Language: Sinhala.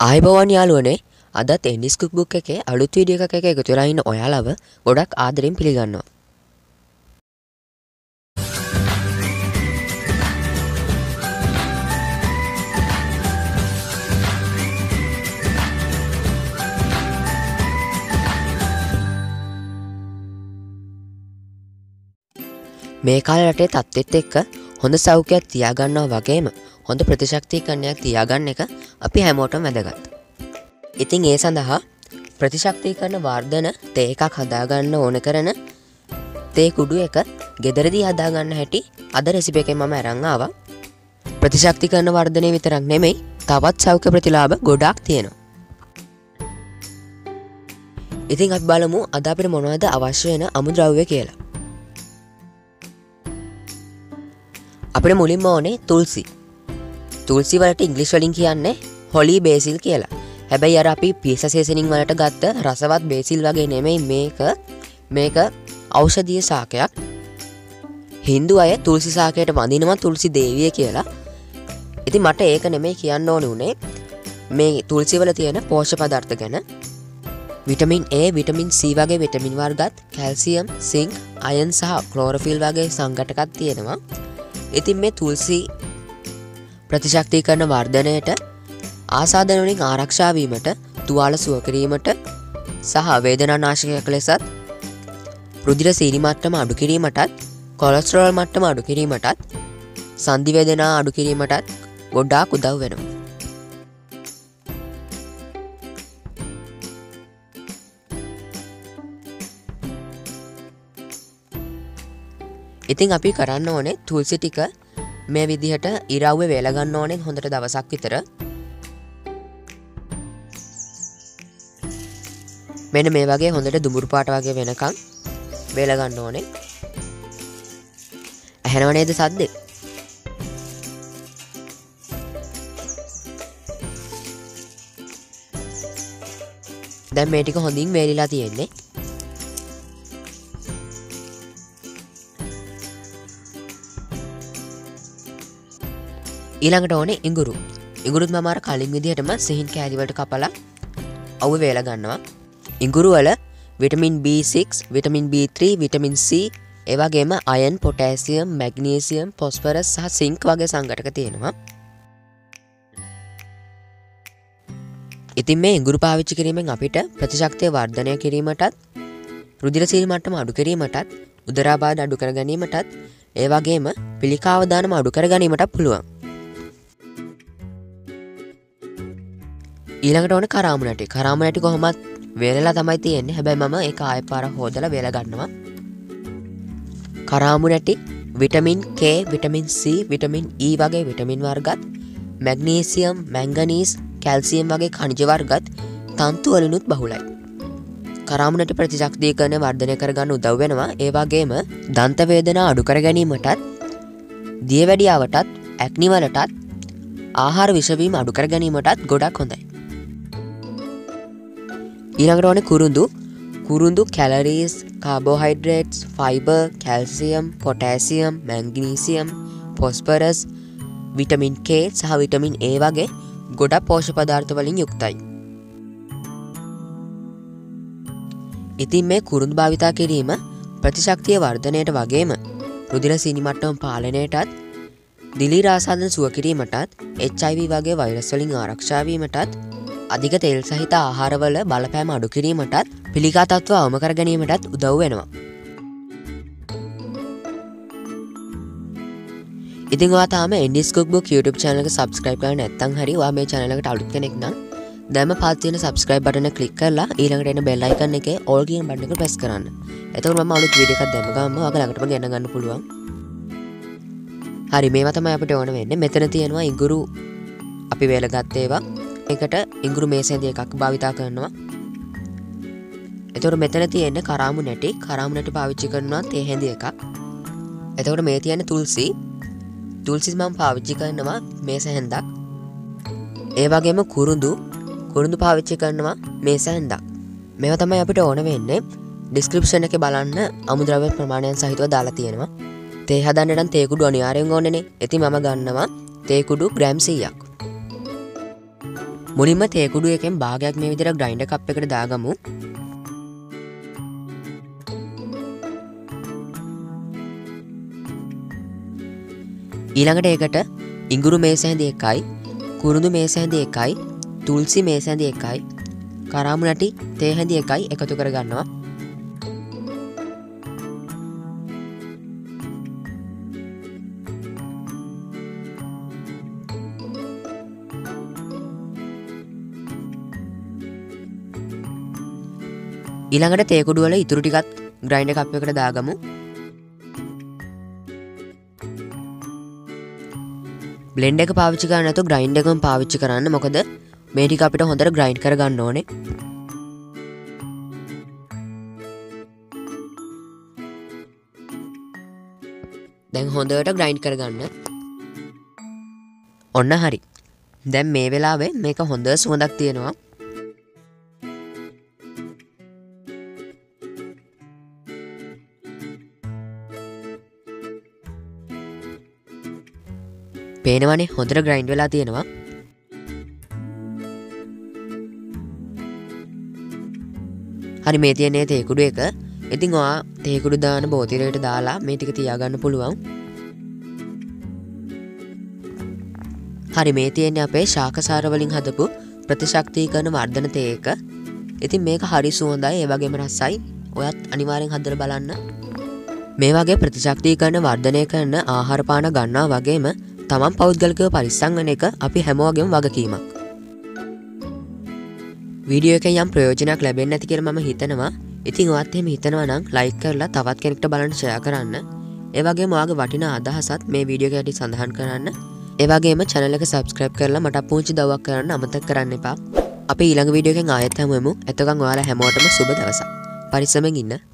ආයුබෝවන් යාළුවනේ අදත් එන්ඩිස් කුක්බුක් එකේ අලුත් වීඩියෝ එකක එකතු වෙලා ඉන්න ඔයාලව ගොඩක් ආදරෙන් පිළිගන්නවා. මේ කාලේ රටේ තත්ත්වෙත් එක්ක හොඳ සෞඛ්‍යයක් තියාගන්නවා වගේම හොඳ ප්‍රතිශක්තිකරණයක් තියාගන්න එක අපි හැමෝටම වැදගත්. ඉතින් ඒ සඳහා ප්‍රතිශක්තිකරණ වර්ධන තේ එකක් හදාගන්න ඕන කරන තේ කුඩු එක ගෙදරදී හදාගන්න හැටි අද රෙසිපි එකෙන් මම අරන් ආවා. ප්‍රතිශක්තිකරණ වර්ධනය විතරක් නෙමෙයි තවත් සෞඛ්‍ය ප්‍රතිලාභ ගොඩාක් තියෙනවා. ඉතින් අපි බලමු අද අපිට මොනවද අවශ්‍ය වෙන අමුද්‍රව්‍ය කියලා. අපිට මුලින්ම ඕනේ තුල්සි. තුල්සි වලට ඉංග්‍රීසි වලින් කියන්නේ holy basil කියලා. හැබැයි අර අපි පීසා සීසනින් වලට ගත්ත රසවත් බේසිල් වගේ නෙමෙයි මේක ඖෂධීය ශාකයක්. හින්දු අය තුල්සි ශාකයට වඳිනවා තුල්සි දේවිය කියලා. ඉතින් මට ඒක නෙමෙයි කියන්න ඕනේ උනේ මේ තුල්සි වල තියෙන පෝෂක පදාර්ථ ගැන. විටමින් A, විටමින් C වගේ විටමින් වර්ගත්, කැල්සියම්, සිංක්, අයන් සහ ක්ලෝරොෆිල් වගේ සංඝටකත් තියෙනවා. ඉතින් මේ තුල්සි ප්‍රතිශක්තිකරණ වර්ධනයට ආසාදන වලින් ආරක්ෂා වීමට, තුවාල සුව කිරීමට සහ වේදනානාශකයක් ලෙසත් රුධිර සීනි මට්ටම අඩු කිරීමටත්, කොලෙස්ටරෝල් මට්ටම අඩු කිරීමටත්, සන්ධි වේදනා අඩු කිරීමටත් ගොඩාක් උදව් වෙනවා. ඉතින් අපි කරන්න ඕනේ තුල්සි ටික මේ විදිහට ඉරව්වේ වේලා ගන්න ඕනේ හොඳට දවසක් විතර. මෙන්න මේ වගේ හොඳට දුඹුරු පාට වගේ වෙනකන් වේලා ගන්න ඕනේ. ඇහෙනව නේද සද්දේ? දැන් මේ ටික හොඳින් වේලිලා තියෙන්නේ. ඊළඟට ඕනේ ඉඟුරු. ඉඟුරුත් මම අර කලින් විදිහටම සිහින් කෑලි වලට කපලා අවුව වේලා ගන්නවා. ඉඟුරු වල vitamin B6, vitamin B3, vitamin C, ඒ වගේම අයන්, පොටෑසියම්, මැග්නීසියම්, ෆොස්ෆරස් සහ සිංක් වගේ සංඝටක තියෙනවා. ඉතින් මේ ඉඟුරු පාවිච්චි කිරීමෙන් අපිට ප්‍රතිශක්තිය වර්ධනය කිරීමටත්, රුධිර සීනි මට්ටම අඩු කිරීමටත්, උදරාබාධ අඩු කර ගැනීමටත්, ඒ වගේම පිළිකාව දානම අඩු කර ගැනීමටත් පුළුවන්. ඊළඟට ඕනේ කරාමු නැටි. කරාමු නැටි කොහොමත් වේලලා තමයි තියෙන්නේ. හැබැයි මම ඒක ආයෙ පාරක් හොදලා වේලා ගන්නවා. කරාමු නැටි vitamin K, vitamin C, vitamin E වගේ විටමින් වර්ගත්, මැග්නීසියම්, මැංගනීස්, කැල්සියම් වගේ ಖನಿජ වර්ගත් තන්තු වලිනුත් බහුලයි. කරාමු නැටි ප්‍රතිශක්තිකරණය වර්ධනය කරගන්න උදව් වෙනවා. ඒ වගේම දන්ත වේදනා අඩු කර ගැනීමටත්, දියවැඩියාවටත්, ඇක්නි වලටත්, ආහාර විෂවීම අඩු කර ගැනීමටත් ගොඩක් හොඳයි. ඊළඟට ඕනේ කුරුඳු. කුරුඳු calories, carbohydrates, fibre, calcium, potassium, magnesium, phosphorus, vitamin K සහ විටමින් A වගේ ගොඩක් පෝෂක පදාර්ථ වලින් යුක්තයි. ඉතින් මේ කුරුඳු භාවිතා කිරීම ප්‍රතිශක්තිය වර්ධනයට වගේම රුධිර සීනි මට්ටම පාලනයටත්, දිලීර ආසාදන සුව කිරීමටත්, HIV වගේ වෛරස් වලින් ආරක්ෂා වීමටත්, අධික තෙල් සහිත ආහාරවල බලපෑම අඩු කිරීමටත්, පිළිකා තත්ත්ව අවම කර ගැනීමටත් උදව් වෙනවා. ඉතින් ඔයා තාම එන්ඩිස් කුක්බුක් YouTube channel එක subscribe කරලා නැත්නම් හරි ඔයා මේ channel එකට අලුත් කෙනෙක් නම් දැන්ම පහත තියෙන subscribe button එක click කරලා ඊළඟට එන bell icon එකේ all කියන button එක press කරන්න. එතකොට මම අලුත් වීඩියෝ එකක් දැම්ම ගමන් ඔයාලා ළඟටම ගෙන ගන්න පුළුවන්. හරි මේවා තමයි අපිට ඕන වෙන්නේ. මෙතන තියෙනවා ඉඟුරු අපි වේලා ගත්ත ඒවා. එකට ඉඟුරු මේසෙන්දි එකක් භාවිතා කරනවා. එතකොට මෙතන තියෙන්නේ කරාමු නැටි. කරාමු නැටි පාවිච්චි කරනවා තේ හැඳි එකක්. එතකොට මේ තියෙන්නේ තුල්සි. තුල්සි මම පාවිච්චි කරනවා මේස හැන්දක්. ඒ වගේම කුරුඳු පාවිච්චි කරනවා මේස හැන්දක්. මේවා තමයි අපිට ඕන වෙන්නේ. ඩිස්ක්‍රිප්ෂන් එකේ බලන්න අමුද්‍රව්‍ය ප්‍රමාණයන් සහිතව දාලා තියෙනවා. තේ හදන්න නම් තේ කුඩු අනිවාර්යෙන් ඕනේනේ. ඉතින් මම ගන්නවා තේ කුඩු ග්‍රෑම් 100ක්. මුලින්ම තේ කුඩු එකෙන් භාගයක් මේ විදිහට ග්‍රයින්ඩර් කප් එකට දාගමු. ඊළඟට ඒකට ඉඟුරු මේස හැඳි එකයි, කුරුඳු මේස හැඳි එකයි, තුල්සි මේස හැඳි එකයි, කරාමු නැටි තේ හැඳි එකයි එකතු කර ගන්නවා. ඊළඟට තේ කුඩු වල ඉතුරු ටිකත් ග්‍රයින්ඩර් කප් එකකට දාගමු. බ්ලෙන්ඩ් එක පාවිච්චි කරන්න නැතුව ග්‍රයින්ඩර් එකම පාවිච්චි කරන්න. මොකද මේ ටික අපිට හොඳට ග්‍රයින්ඩ් කරගන්න ඕනේ. දැන් හොඳට ග්‍රයින්ඩ් කරගන්න. ඔන්න හරි. දැන් මේ වෙලාවේ මේක හොඳ සුවඳක් තියෙනවා. පේනවනේ හොඳට ග්‍රයින්ඩ් වෙලා තියෙනවා. හරි මේ තියෙන්නේ තේ කුඩු එක. ඉතින් ඔයා තේ කුඩු දාන බෝතලයට දාලා මේ ටික තියාගන්න පුළුවන්. හරි මේ තියෙන්නේ අපේ ශාකසාර වලින් හදපු ප්‍රතිශක්තිකරණ වර්ධන තේ එක. ඉතින් මේක හරි සුවඳයි ඒ වගේම රසයි. ඔයත් අනිවාර්යෙන් හදලා බලන්න. මේ වගේ ප්‍රතිශක්තිකරණ වර්ධනය කරන ආහාර පාන ගන්නවා වගේම තමන් පෞද්ගලිකව පරිස්සම් වෙන එක අපි හැමෝගෙම වගකීමක්. වීඩියෝ එකෙන් යම් ප්‍රයෝජනයක් ලැබෙන්නේ නැති කියලා මම හිතනවා. ඉතින් ඔයත් එහෙම හිතනවා නම් ලයික් කරලා තවත් කෙනෙක්ට බලන්න ෂෙයා කරන්න. ඒ වගේම ඔයාගේ වටිනා අදහසත් මේ වීඩියෝ එකට සඳහන් කරන්න. ඒ වගේම channel එක subscribe කරලා මට පුංචි දවයක් කරන්න අමතක කරන්න එපා. අපි ඊළඟ වීඩියෝ එකෙන් ආයෙත් හමු වෙමු. එතකන් ඔයාලා හැමෝටම සුබ දවසක්. පරිස්සමෙන් ඉන්න.